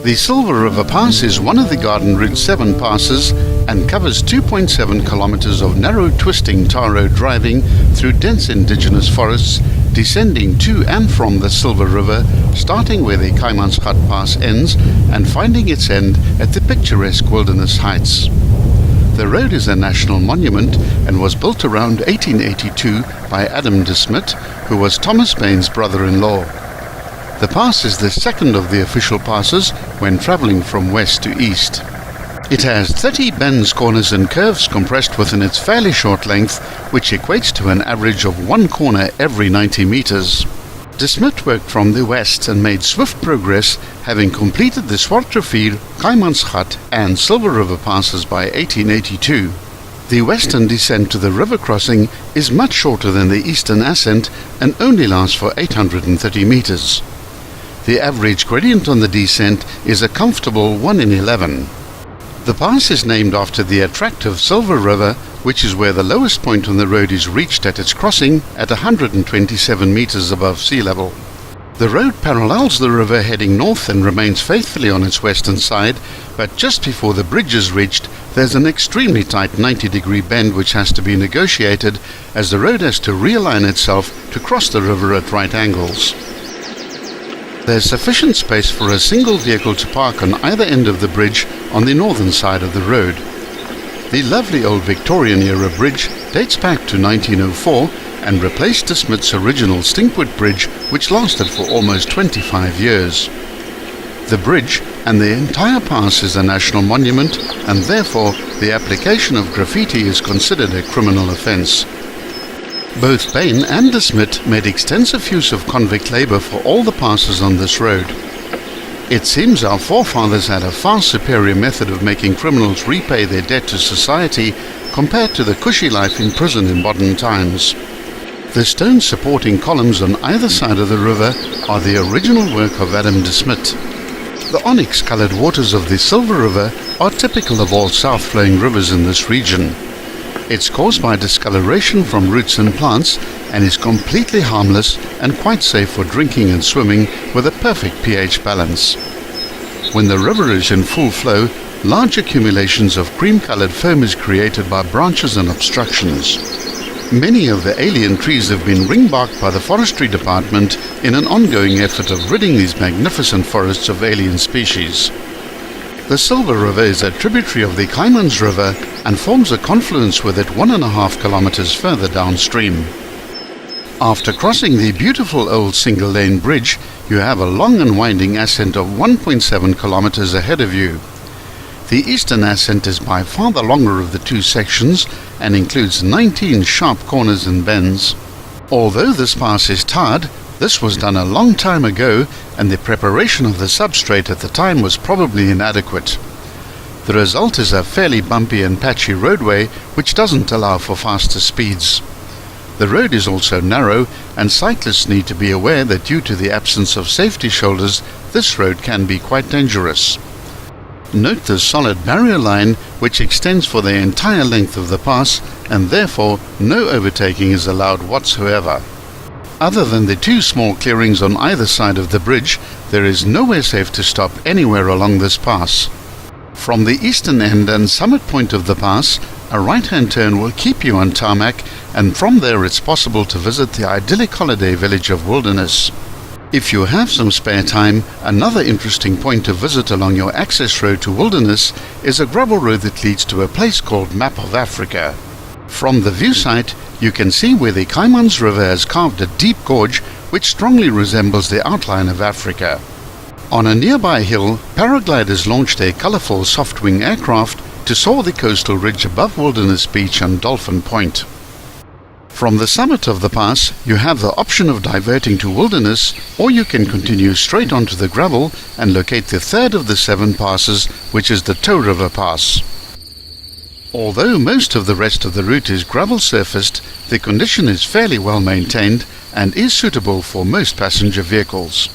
The Silver River Pass is one of the Garden Route 7 passes and covers 2.7 kilometers of narrow twisting tar road driving through dense indigenous forests, descending to and from the Silver River, starting where the Kaimansgat Pass ends and finding its end at the picturesque Wilderness Heights. The road is a national monument and was built around 1882 by Adam de Smet, who was Thomas Paine's brother-in-law. The pass is the second of the official passes when travelling from west to east. It has 30 bends, corners and curves compressed within its fairly short length, which equates to an average of one corner every 90 meters. De Smet worked from the west and made swift progress, having completed the Zwarte Rivier, Kaimansgat and Silver River passes by 1882. The western descent to the river crossing is much shorter than the eastern ascent and only lasts for 830 meters. The average gradient on the descent is a comfortable 1 in 11. The pass is named after the attractive Silver River, which is where the lowest point on the road is reached at its crossing at 127 meters above sea level. The road parallels the river heading north and remains faithfully on its western side, but just before the bridge is reached, there's an extremely tight 90-degree bend which has to be negotiated as the road has to realign itself to cross the river at right angles. There's sufficient space for a single vehicle to park on either end of the bridge on the northern side of the road. The lovely old Victorian-era bridge dates back to 1904 and replaced De Smet's original stinkwood bridge, which lasted for almost 25 years. The bridge and the entire pass is a national monument, and therefore the application of graffiti is considered a criminal offence. Both Paine and De Smet made extensive use of convict labour for all the passes on this road. It seems our forefathers had a far superior method of making criminals repay their debt to society compared to the cushy life in prison in modern times. The stone supporting columns on either side of the river are the original work of Adam de Smet. The onyx-coloured waters of the Silver River are typical of all south-flowing rivers in this region. It's caused by discoloration from roots and plants and is completely harmless and quite safe for drinking and swimming with a perfect pH balance. When the river is in full flow, large accumulations of cream-colored foam is created by branches and obstructions. Many of the alien trees have been ring-barked by the forestry department in an ongoing effort of ridding these magnificent forests of alien species. The Silver River is a tributary of the Kaimans River and forms a confluence with it 1.5 kilometers further downstream. After crossing the beautiful old single-lane bridge, you have a long and winding ascent of 1.7 kilometers ahead of you. The eastern ascent is by far the longer of the two sections and includes 19 sharp corners and bends. Although this pass is tarred, this was done a long time ago, and the preparation of the substrate at the time was probably inadequate. The result is a fairly bumpy and patchy roadway which doesn't allow for faster speeds. The road is also narrow, and cyclists need to be aware that due to the absence of safety shoulders, this road can be quite dangerous. Note the solid barrier line which extends for the entire length of the pass, and therefore no overtaking is allowed whatsoever. Other than the two small clearings on either side of the bridge, there is nowhere safe to stop anywhere along this pass. From the eastern end and summit point of the pass, a right-hand turn will keep you on tarmac, and from there it's possible to visit the idyllic holiday village of Wilderness. If you have some spare time, another interesting point to visit along your access road to Wilderness is a gravel road that leads to a place called Map of Africa. From the view site, you can see where the Kaimans River has carved a deep gorge which strongly resembles the outline of Africa. On a nearby hill, paragliders launched a colorful soft-wing aircraft to soar the coastal ridge above Wilderness Beach and Dolphin Point. From the summit of the pass, you have the option of diverting to Wilderness, or you can continue straight onto the gravel and locate the third of the 7 passes, which is the Tow River Pass. Although most of the rest of the route is gravel-surfaced, the condition is fairly well maintained and is suitable for most passenger vehicles.